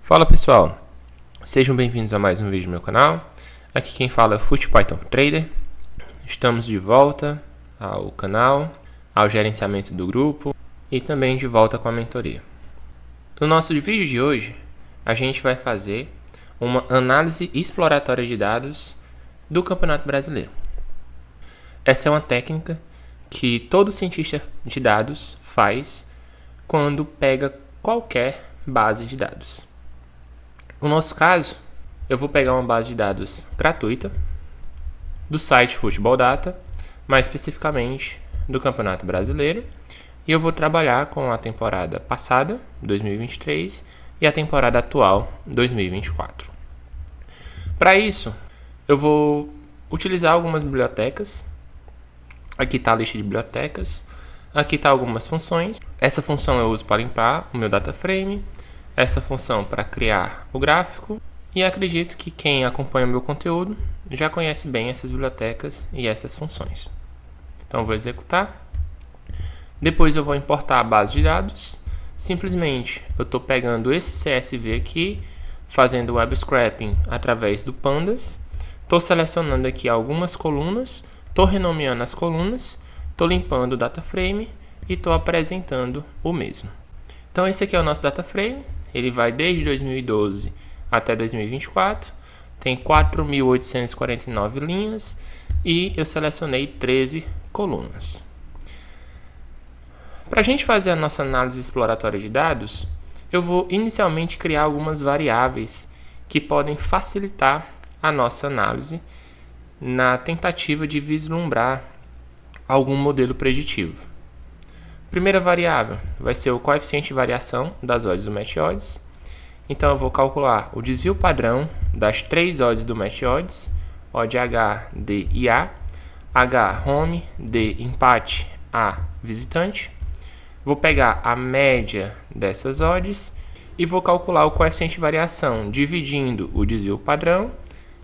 Fala pessoal, sejam bem-vindos a mais um vídeo do meu canal. Aqui quem fala é FutPython Trader. Estamos de volta ao canal, ao gerenciamento do grupo e também de volta com a mentoria. No nosso vídeo de hoje, a gente vai fazer uma análise exploratória de dados do Campeonato Brasileiro. Essa é uma técnica que todo cientista de dados faz quando pega qualquer base de dados. No nosso caso, eu vou pegar uma base de dados gratuita do site Futebol Data, mais especificamente do Campeonato Brasileiro, e eu vou trabalhar com a temporada passada, 2023, e a temporada atual, 2024. Para isso, eu vou utilizar algumas bibliotecas. Aqui está a lista de bibliotecas, aqui está algumas funções. Essa função eu uso para limpar o meu data frame, essa função para criar o gráfico, e acredito que quem acompanha o meu conteúdo já conhece bem essas bibliotecas e essas funções. Então eu vou executar. Depois eu vou importar a base de dados. Simplesmente eu estou pegando esse CSV aqui, fazendo web scraping através do Pandas. Estou selecionando aqui algumas colunas, estou renomeando as colunas, estou limpando o data frame e estou apresentando o mesmo. Então esse aqui é o nosso data frame. Ele vai desde 2012 até 2024, tem 4.849 linhas e eu selecionei 13 colunas. Para a gente fazer a nossa análise exploratória de dados, eu vou inicialmente criar algumas variáveis que podem facilitar a nossa análise na tentativa de vislumbrar algum modelo preditivo. Primeira variável vai ser o coeficiente de variação das odds do Match Odds. Então eu vou calcular o desvio padrão das 3 odds do Match Odds, odd H, D e A, H home, D empate, A visitante. Vou pegar a média dessas odds e vou calcular o coeficiente de variação dividindo o desvio padrão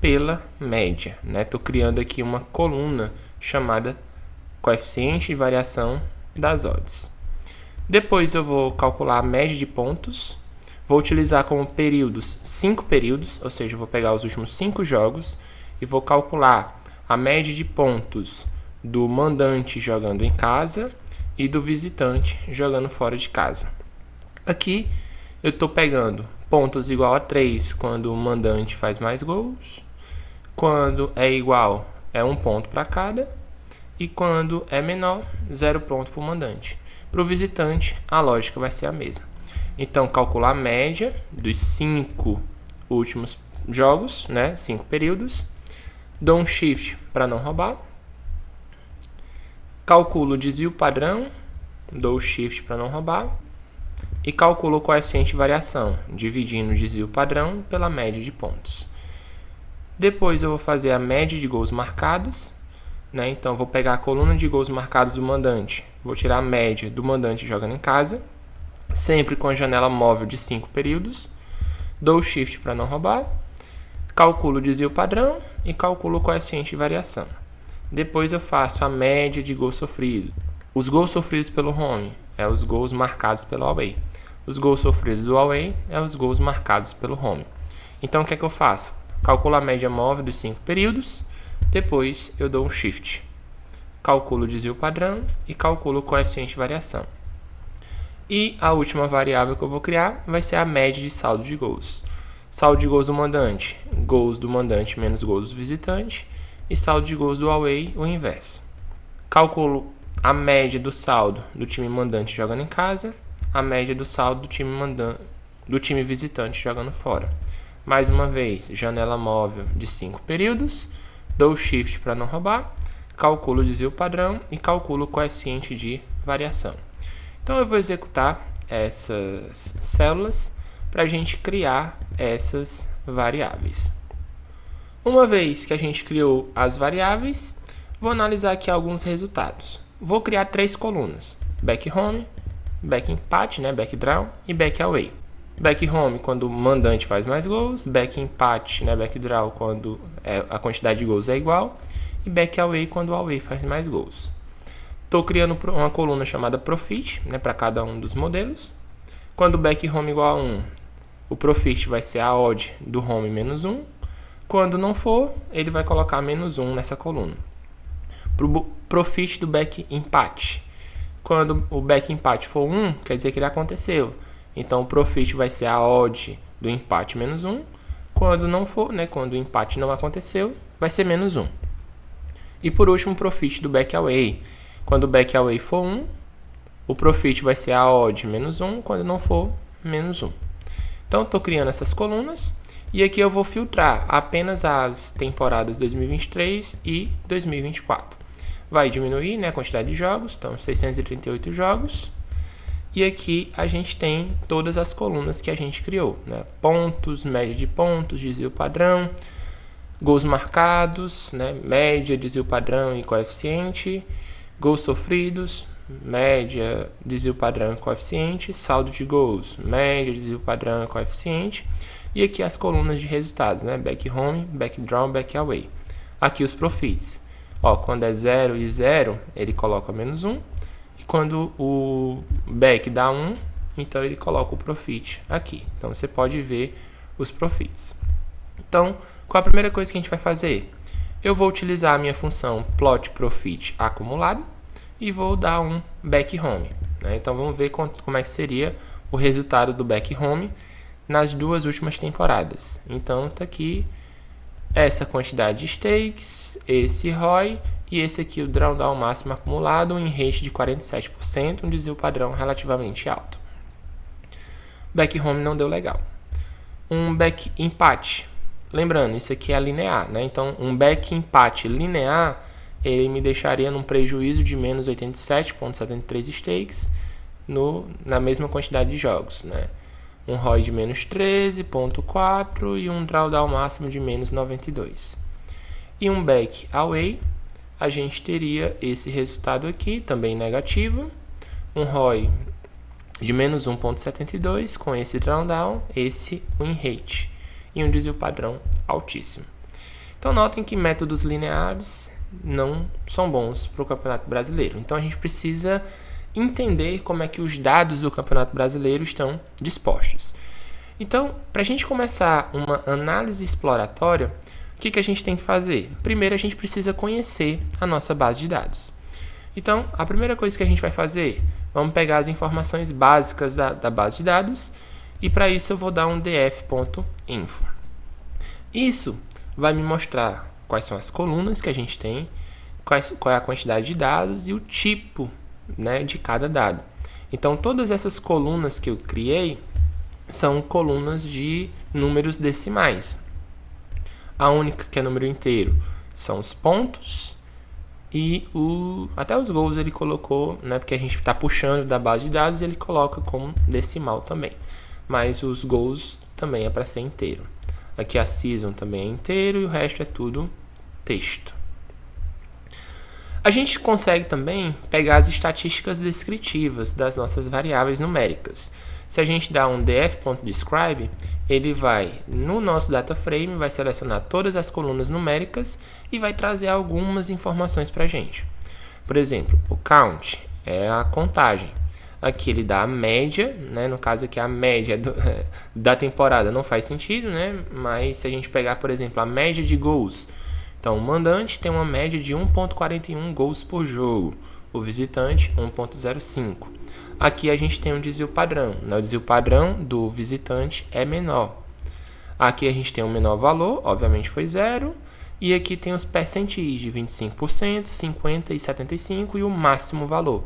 pela média. Estou criando aqui uma coluna chamada coeficiente de variação das odds. Depois eu vou calcular a média de pontos. Vou utilizar como períodos 5 períodos, ou seja, eu vou pegar os últimos 5 jogos e vou calcular a média de pontos do mandante jogando em casa e do visitante jogando fora de casa. Aqui eu estou pegando pontos igual a 3 quando o mandante faz mais gols, quando é igual é 1 ponto para cada, e quando é menor, 0 ponto para o mandante. Para o visitante, a lógica vai ser a mesma. Então, calcular a média dos 5 últimos jogos, 5 períodos. Dou um shift para não roubar. Calculo o desvio padrão. Dou o shift para não roubar. E calculo o coeficiente de variação, dividindo o desvio padrão pela média de pontos. Depois eu vou fazer a média de gols marcados. Então, vou pegar a coluna de gols marcados do mandante. Vou tirar a média do mandante jogando em casa. Sempre com a janela móvel de 5 períodos. Dou o shift para não roubar. Calculo o desvio padrão e calculo o coeficiente de variação. Depois eu faço a média de gols sofridos. Os gols sofridos pelo home é os gols marcados pelo away. Os gols sofridos do away é os gols marcados pelo home. Então, o que é que eu faço? Calculo a média móvel dos 5 períodos. Depois eu dou um shift, calculo o desvio padrão e calculo o coeficiente de variação. E a última variável que eu vou criar vai ser a média de saldo de gols. Saldo de gols do mandante menos gols do visitante, e saldo de gols do away, o inverso. Calculo a média do saldo do time mandante jogando em casa, a média do saldo do time visitante jogando fora. Mais uma vez, janela móvel de 5 períodos. Dou o shift para não roubar, calculo o desvio padrão e calculo o coeficiente de variação. Então eu vou executar essas células para a gente criar essas variáveis. Uma vez que a gente criou as variáveis, vou analisar aqui alguns resultados. Vou criar 3 colunas: back home, back empate, back draw e back away. Back home quando o mandante faz mais gols, back empate, back draw quando a quantidade de gols é igual, e back away quando o away faz mais gols. Estou criando uma coluna chamada profit, para cada um dos modelos. Quando back home igual a 1, o profit vai ser a odd do home menos 1. Quando não for, ele vai colocar menos 1 nessa coluna. Para o profit do back empate. Quando o back empate for 1, quer dizer que ele aconteceu. Então, o profit vai ser a odd do empate menos 1. Quando não for, né, quando o empate não aconteceu, vai ser menos 1. E por último, o profit do back away. Quando o back away for 1, o profit vai ser a odd menos 1. Quando não for, menos 1. Então, estou criando essas colunas. E aqui eu vou filtrar apenas as temporadas 2023 e 2024. Vai diminuir, né, a quantidade de jogos. Então, 638 jogos. E aqui a gente tem todas as colunas que a gente criou, né? Pontos, média de pontos, desvio padrão, gols marcados, né? Média, desvio padrão e coeficiente, gols sofridos, média, desvio padrão e coeficiente, saldo de gols, média, desvio padrão e coeficiente. E aqui as colunas de resultados, né? Back home, back draw, back away. Aqui os profits. Ó, quando é 0 e 0, ele coloca menos 1. Quando o back dá 1, então ele coloca o profit aqui. Então você pode ver os profits. Então, qual a primeira coisa que a gente vai fazer? Eu vou utilizar a minha função plot profit acumulado e vou dar um back home, né? Então vamos ver como é que seria o resultado do back home nas duas últimas temporadas. Então está aqui essa quantidade de stakes, esse ROI. E esse aqui, o drawdown máximo acumulado, um rate de 47%, um desvio padrão relativamente alto. Back home não deu legal. Um back empate. Lembrando, isso aqui é linear, né? Então, um back empate linear, ele me deixaria num prejuízo de menos 87,73 stakes na mesma quantidade de jogos, né? Um ROI de menos 13,4 e um drawdown máximo de menos 92. E um back away, a gente teria esse resultado aqui, também negativo, um ROI de menos 1,72 com esse drawdown, esse win rate e um desvio padrão altíssimo. Então notem que métodos lineares não são bons para o Campeonato Brasileiro. Então a gente precisa entender como é que os dados do Campeonato Brasileiro estão dispostos. Então, para a gente começar uma análise exploratória, o que a gente tem que fazer? Primeiro, a gente precisa conhecer a nossa base de dados. Então, a primeira coisa que a gente vai fazer, vamos pegar as informações básicas da base de dados e para isso eu vou dar um df.info. Isso vai me mostrar quais são as colunas que a gente tem, qual é a quantidade de dados e o tipo, né, de cada dado. Então, todas essas colunas que eu criei são colunas de números decimais. A única que é número inteiro são os pontos e até os gols ele colocou, né, porque a gente está puxando da base de dados, ele coloca como decimal também. Mas os gols também é para ser inteiro. Aqui a season também é inteiro e o resto é tudo texto. A gente consegue também pegar as estatísticas descritivas das nossas variáveis numéricas. Se a gente dá um df.describe, ele vai, no nosso data frame, vai selecionar todas as colunas numéricas e vai trazer algumas informações para a gente. Por exemplo, o count é a contagem. Aqui ele dá a média, né? No caso aqui a média da temporada não faz sentido, né? Mas se a gente pegar, por exemplo, a média de gols, então o mandante tem uma média de 1,41 gols por jogo, o visitante 1,05. Aqui a gente tem um desvio padrão, né? O desvio padrão do visitante é menor. Aqui a gente tem um menor valor, obviamente foi 0. E aqui tem os percentis de 25%, 50% e 75% e o máximo valor,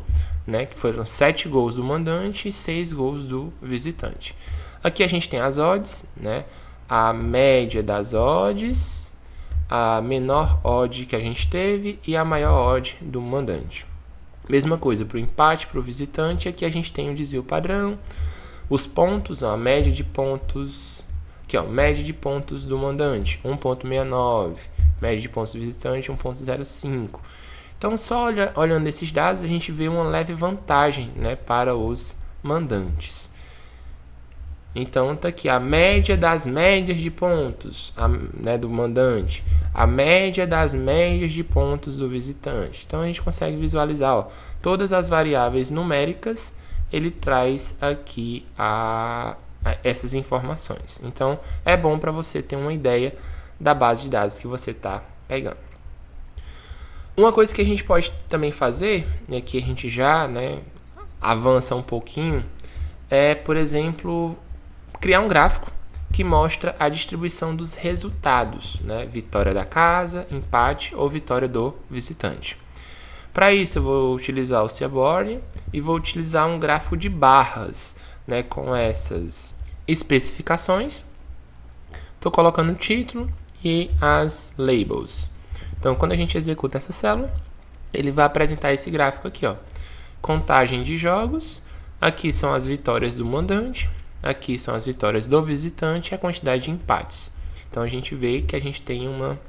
né? Que foram 7 gols do mandante e 6 gols do visitante. Aqui a gente tem as odds, né? A média das odds, a menor odd que a gente teve e a maior odd do mandante. Mesma coisa para o empate, para o visitante. Aqui a gente tem o desvio padrão, os pontos, a média de pontos, aqui ó, média de pontos do mandante 1,69, média de pontos do visitante 1,05. Então só olhando esses dados a gente vê uma leve vantagem, né, para os mandantes. Então tá aqui a média das médias de pontos, né, do mandante, a média das médias de pontos do visitante. Então a gente consegue visualizar, ó, todas as variáveis numéricas, ele traz aqui essas informações. Então, é bom para você ter uma ideia da base de dados que você está pegando. Uma coisa que a gente pode também fazer, e que a gente já avança um pouquinho, é, por exemplo, criar um gráfico que mostra a distribuição dos resultados, vitória da casa, empate ou vitória do visitante. Para isso, eu vou utilizar o Seaborn e vou utilizar um gráfico de barras, com essas especificações. Estou colocando o título e as labels. Então, quando a gente executa essa célula, ele vai apresentar esse gráfico aqui, ó. Contagem de jogos, aqui são as vitórias do mandante, aqui são as vitórias do visitante e a quantidade de empates. Então, a gente vê que a gente tem uma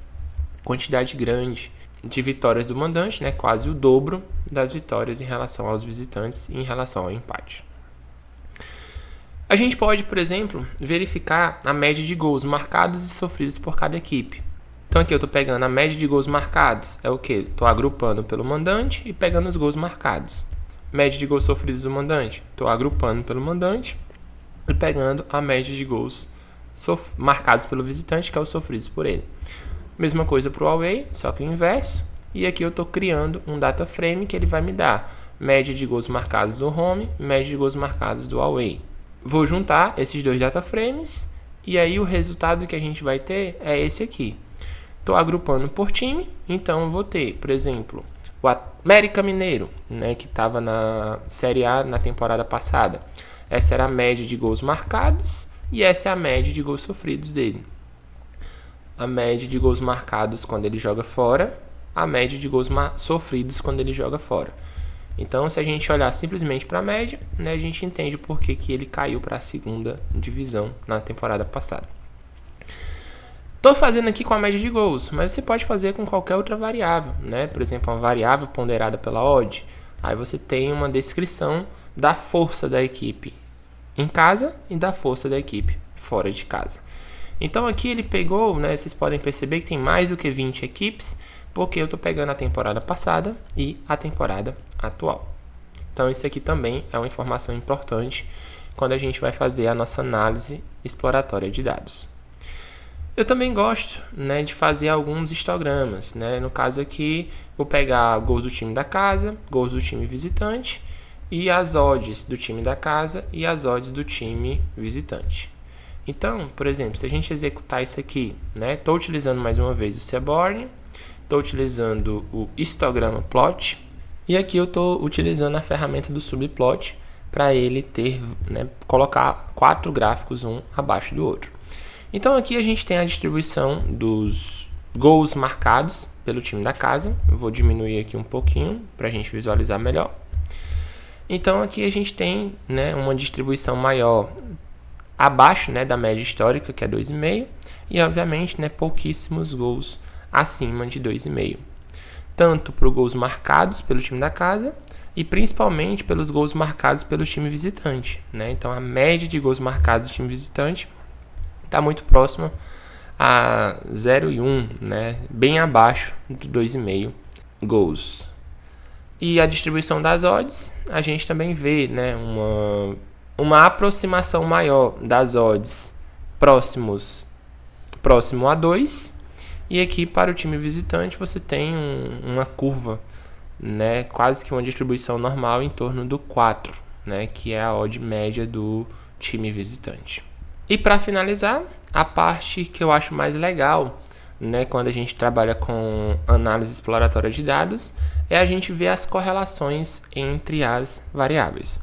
quantidade grande de vitórias do mandante, quase o dobro das vitórias em relação aos visitantes e em relação ao empate. A gente pode, por exemplo, verificar a média de gols marcados e sofridos por cada equipe. Então aqui eu estou pegando a média de gols marcados, é o que? Estou agrupando pelo mandante e pegando os gols marcados. Média de gols sofridos do mandante, estou agrupando pelo mandante e pegando a média de gols marcados pelo visitante, que é os sofridos por ele. Mesma coisa para o away, só que o inverso. E aqui eu estou criando um data frame que ele vai me dar média de gols marcados do home, média de gols marcados do away. Vou juntar esses dois data frames e aí o resultado que a gente vai ter é esse aqui. Estou agrupando por time, então eu vou ter, por exemplo, o América Mineiro, que estava na Série A na temporada passada. Essa era a média de gols marcados e essa é a média de gols sofridos dele. A média de gols marcados quando ele joga fora, a média de gols sofridos quando ele joga fora. Então, se a gente olhar simplesmente para a média, a gente entende por que ele caiu para a segunda divisão na temporada passada. Estou fazendo aqui com a média de gols, mas você pode fazer com qualquer outra variável, Por exemplo, uma variável ponderada pela odd. Aí você tem uma descrição da força da equipe em casa e da força da equipe fora de casa. Então aqui ele pegou, vocês podem perceber que tem mais do que 20 equipes, porque eu estou pegando a temporada passada e a temporada atual. Então isso aqui também é uma informação importante quando a gente vai fazer a nossa análise exploratória de dados. Eu também gosto de fazer alguns histogramas. No caso aqui, vou pegar gols do time da casa, gols do time visitante e as odds do time da casa e as odds do time visitante. Então, por exemplo, se a gente executar isso aqui, estou utilizando mais uma vez o Seaborn, estou utilizando o histograma plot e aqui eu estou utilizando a ferramenta do subplot para ele ter, colocar 4 gráficos um abaixo do outro. Então aqui a gente tem a distribuição dos gols marcados pelo time da casa. Eu vou diminuir aqui um pouquinho para a gente visualizar melhor. Então aqui a gente tem uma distribuição maior abaixo da média histórica, que é 2,5, e obviamente pouquíssimos gols acima de 2,5. Tanto para os gols marcados pelo time da casa e principalmente pelos gols marcados pelo time visitante. Então a média de gols marcados do time visitante está muito próxima a 0,1, bem abaixo de 2,5 gols. E a distribuição das odds, a gente também vê uma aproximação maior das odds próximo a 2, e aqui para o time visitante você tem uma curva, quase que uma distribuição normal em torno do 4, que é a odd média do time visitante. E para finalizar, a parte que eu acho mais legal, quando a gente trabalha com análise exploratória de dados, é a gente ver as correlações entre as variáveis.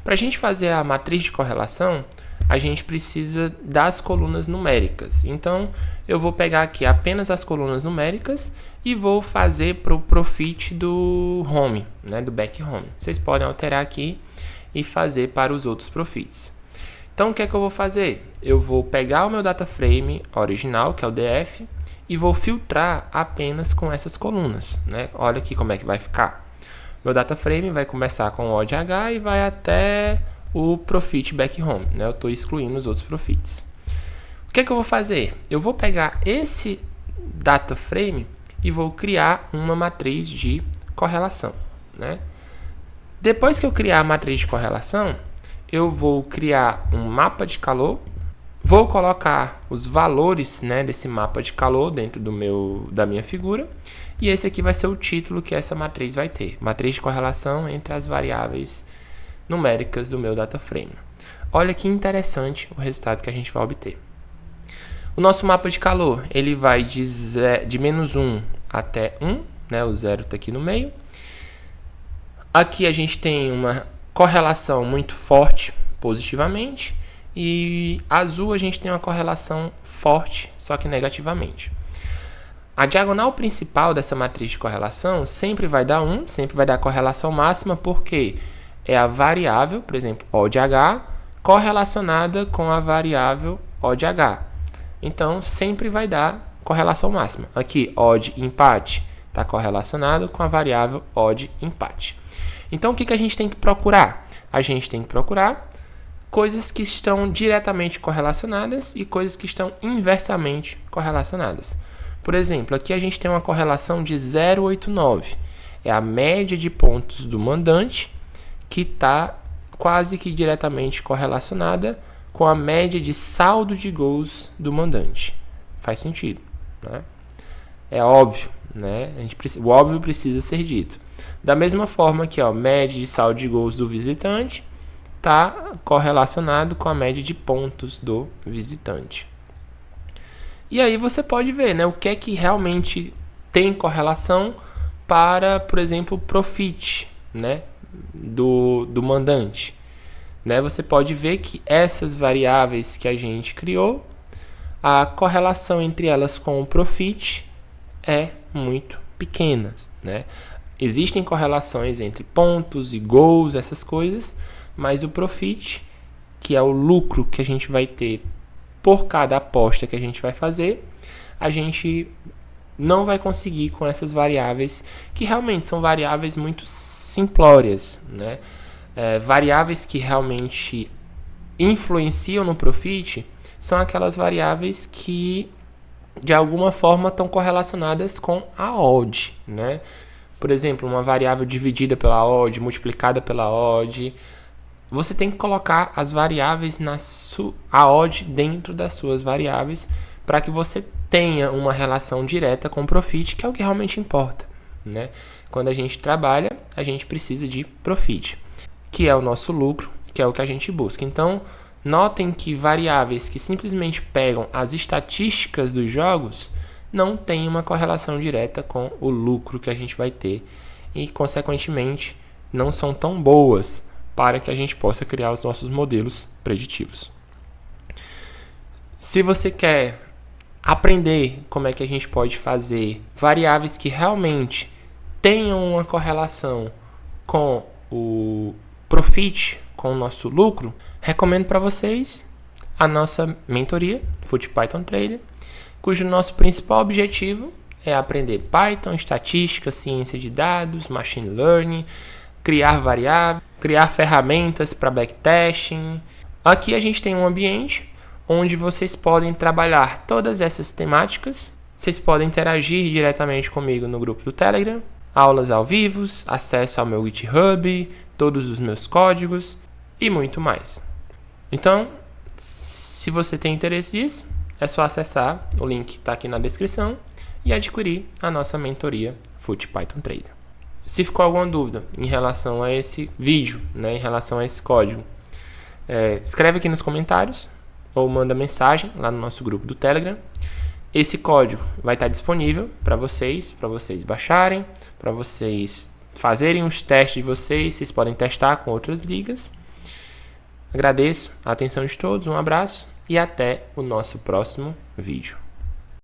Para a gente fazer a matriz de correlação, a gente precisa das colunas numéricas. Então, eu vou pegar aqui apenas as colunas numéricas e vou fazer para o profit do home, do back home. Vocês podem alterar aqui e fazer para os outros profits. Então, o que é que eu vou fazer? Eu vou pegar o meu data frame original, que é o DF, e vou filtrar apenas com essas colunas. Olha aqui como é que vai ficar. Meu data frame vai começar com o ODH e vai até o profit back home. Eu estou excluindo os outros profits. O que é que eu vou fazer? Eu vou pegar esse data frame e vou criar uma matriz de correlação. Depois que eu criar a matriz de correlação, eu vou criar um mapa de calor, vou colocar os valores, né, desse mapa de calor dentro da minha figura, e esse aqui vai ser o título que essa matriz vai ter, matriz de correlação entre as variáveis numéricas do meu DataFrame. Olha que interessante o resultado que a gente vai obter. O nosso mapa de calor, ele vai de -1 até 1, né, o 0 está aqui no meio. Aqui a gente tem uma correlação muito forte positivamente, e azul a gente tem uma correlação forte, só que negativamente. A diagonal principal dessa matriz de correlação sempre vai dar 1, sempre vai dar a correlação máxima, porque é a variável, por exemplo, O de H, correlacionada com a variável O de H. Então, sempre vai dar correlação máxima. Aqui, O de empate está correlacionado com a variável O de empate. Então, o que a gente tem que procurar? A gente tem que procurar coisas que estão diretamente correlacionadas e coisas que estão inversamente correlacionadas. Por exemplo, aqui a gente tem uma correlação de 0,89. É a média de pontos do mandante que está quase que diretamente correlacionada com a média de saldo de gols do mandante. Faz sentido, né? É óbvio, né? O óbvio precisa ser dito. Da mesma forma que a média de saldo de gols do visitante está correlacionado com a média de pontos do visitante. E aí você pode ver, né, o que é que realmente tem correlação para, por exemplo, o profit, né, do mandante. Né? Você pode ver que essas variáveis que a gente criou, a correlação entre elas com o profit é muito pequena, né? Existem correlações entre pontos e gols, essas coisas, mas o profit, que é o lucro que a gente vai ter por cada aposta que a gente vai fazer, a gente não vai conseguir com essas variáveis, que realmente são variáveis muito simplórias, né? Variáveis que realmente influenciam no profit são aquelas variáveis que de alguma forma estão correlacionadas com a odd, né? Por exemplo, uma variável dividida pela odd, multiplicada pela odd. Você tem que colocar as variáveis a odd dentro das suas variáveis para que você tenha uma relação direta com o profit, que é o que realmente importa, né? Quando a gente trabalha, a gente precisa de profit, que é o nosso lucro, que é o que a gente busca. Então, notem que variáveis que simplesmente pegam as estatísticas dos jogos não têm uma correlação direta com o lucro que a gente vai ter e, consequentemente, não são tão boas para que a gente possa criar os nossos modelos preditivos. Se você quer aprender como é que a gente pode fazer variáveis que realmente tenham uma correlação com o profit, com o nosso lucro, recomendo para vocês a nossa mentoria, FUT Python Trader, cujo nosso principal objetivo é aprender Python, estatística, ciência de dados, machine learning, criar variáveis, criar ferramentas para backtesting. Aqui a gente tem um ambiente onde vocês podem trabalhar todas essas temáticas. Vocês podem interagir diretamente comigo no grupo do Telegram, aulas ao vivo, acesso ao meu GitHub, todos os meus códigos e muito mais. Então, se você tem interesse nisso, é só acessar, o link está aqui na descrição, e adquirir a nossa mentoria FUT Python Trader. Se ficou alguma dúvida em relação a esse vídeo, né, em relação a esse código, escreve aqui nos comentários ou manda mensagem lá no nosso grupo do Telegram. Esse código vai estar disponível para vocês baixarem, para vocês fazerem os testes de vocês podem testar com outras ligas. Agradeço a atenção de todos, um abraço e até o nosso próximo vídeo.